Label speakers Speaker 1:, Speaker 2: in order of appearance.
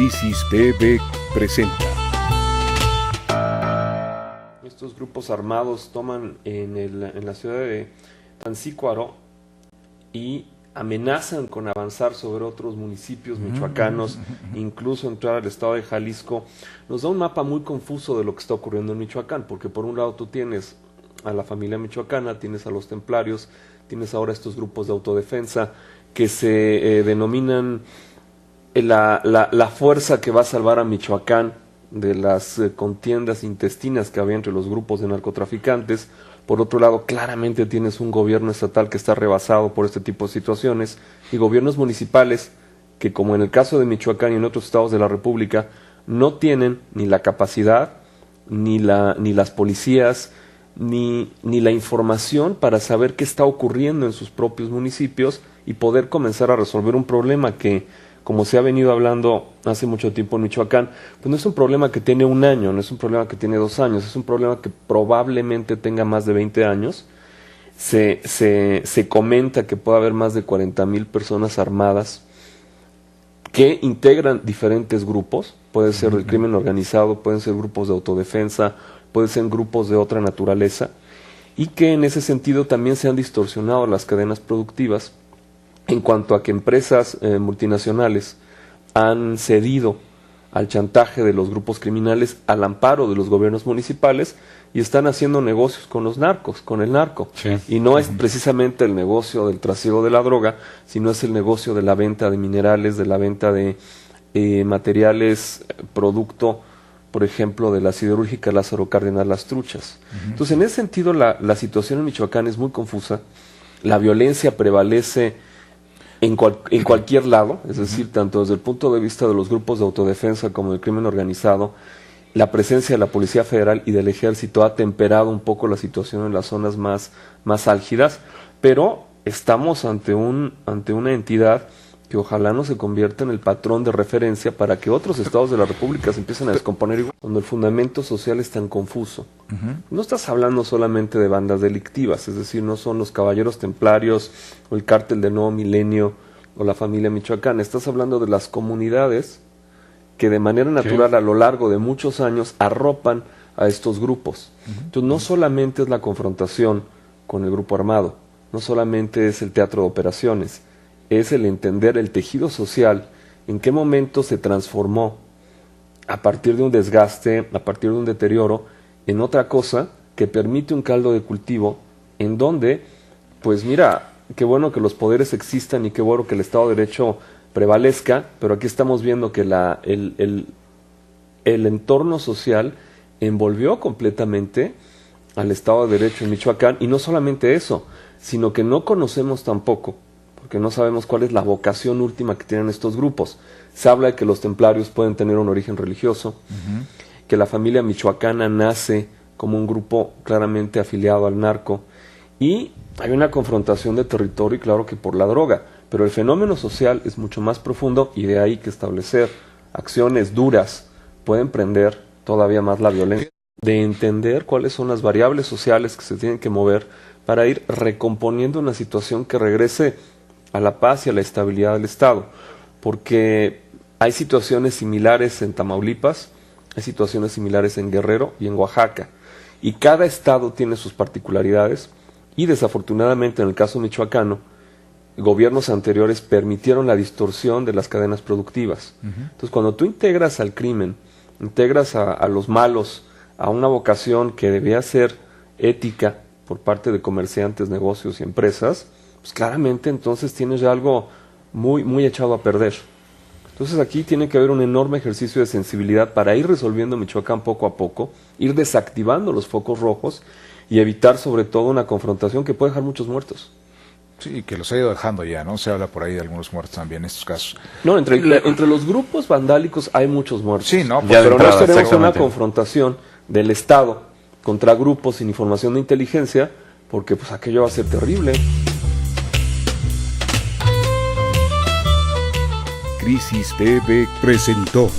Speaker 1: Crisis PB presenta.
Speaker 2: Estos grupos armados toman en la ciudad de Tancícuaro y amenazan con avanzar sobre otros municipios michoacanos, incluso entrar al estado de Jalisco. Nos da un mapa muy confuso de lo que está ocurriendo en Michoacán, porque por un lado tú tienes a la familia michoacana, tienes a los templarios, tienes ahora estos grupos de autodefensa que se denominan la fuerza que va a salvar a Michoacán de las contiendas intestinas que había entre los grupos de narcotraficantes. Por otro lado, claramente tienes un gobierno estatal que está rebasado por este tipo de situaciones y gobiernos municipales que, como en el caso de Michoacán y en otros estados de la República, no tienen ni la capacidad, ni las policías, ni la información para saber qué está ocurriendo en sus propios municipios y poder comenzar a resolver un problema que, como se ha venido hablando hace mucho tiempo en Michoacán, pues no es un problema que tiene un año, no es un problema que tiene 2 años, es un problema que probablemente tenga más de 20 años. Se comenta que puede haber más de 40,000 personas armadas que integran diferentes grupos, puede ser el crimen organizado, pueden ser grupos de autodefensa, pueden ser grupos de otra naturaleza, y que en ese sentido también se han distorsionado las cadenas productivas en cuanto a que empresas multinacionales han cedido al chantaje de los grupos criminales, al amparo de los gobiernos municipales, y están haciendo negocios con los narcos, con el narco. Sí. Y no es precisamente el negocio del trasiego de la droga, sino es el negocio de la venta de minerales, de la venta de materiales, producto, por ejemplo, de la siderúrgica Lázaro Cárdenas Las Truchas. Entonces, en ese sentido, la situación en Michoacán es muy confusa. La violencia prevalece en cualquier lado, es decir, tanto desde el punto de vista de los grupos de autodefensa como del crimen organizado. La presencia de la Policía Federal y del Ejército ha temperado un poco la situación en las zonas más álgidas, pero estamos ante una entidad que ojalá no se convierta en el patrón de referencia para que otros estados de la República se empiecen a descomponer igual, cuando el fundamento social es tan confuso. No estás hablando solamente de bandas delictivas, es decir, no son los caballeros templarios o el cártel del Nuevo Milenio o la familia michoacana, estás hablando de las comunidades que de manera natural a lo largo de muchos años arropan a estos grupos. Entonces no solamente es la confrontación con el grupo armado, no solamente es el teatro de operaciones, es el entender el tejido social, en qué momento se transformó a partir de un desgaste, a partir de un deterioro, en otra cosa que permite un caldo de cultivo en donde, pues mira, qué bueno que los poderes existan y qué bueno que el Estado de Derecho prevalezca, pero aquí estamos viendo que el entorno social envolvió completamente al Estado de Derecho en Michoacán, y no solamente eso, sino que no conocemos tampoco, porque no sabemos cuál es la vocación última que tienen estos grupos. Se habla de que los templarios pueden tener un origen religioso, que la familia michoacana nace como un grupo claramente afiliado al narco, y hay una confrontación de territorio, y claro que por la droga, pero el fenómeno social es mucho más profundo, y de ahí que establecer acciones duras pueden prender todavía más la violencia, de entender cuáles son las variables sociales que se tienen que mover para ir recomponiendo una situación que regrese a la paz y a la estabilidad del Estado, porque hay situaciones similares en Tamaulipas, hay situaciones similares en Guerrero y en Oaxaca, y cada estado tiene sus particularidades, y desafortunadamente en el caso michoacano, gobiernos anteriores permitieron la distorsión de las cadenas productivas. Entonces, cuando tú integras al crimen, integras a los malos a una vocación que debía ser ética por parte de comerciantes, negocios y empresas, pues claramente entonces tienes ya algo muy echado a perder. Entonces aquí tiene que haber un enorme ejercicio de sensibilidad para ir resolviendo Michoacán poco a poco, ir desactivando los focos rojos y evitar sobre todo una confrontación que puede dejar muchos muertos.
Speaker 3: Sí, que los ha ido dejando ya, ¿no? Se habla por ahí de algunos muertos también en estos casos.
Speaker 2: No, entre los grupos vandálicos hay muchos muertos.
Speaker 3: Sí, ¿no?
Speaker 2: Pero no tenemos una confrontación del Estado contra grupos sin información de inteligencia, porque pues aquello va a ser terrible.
Speaker 1: Crisis PB presentó.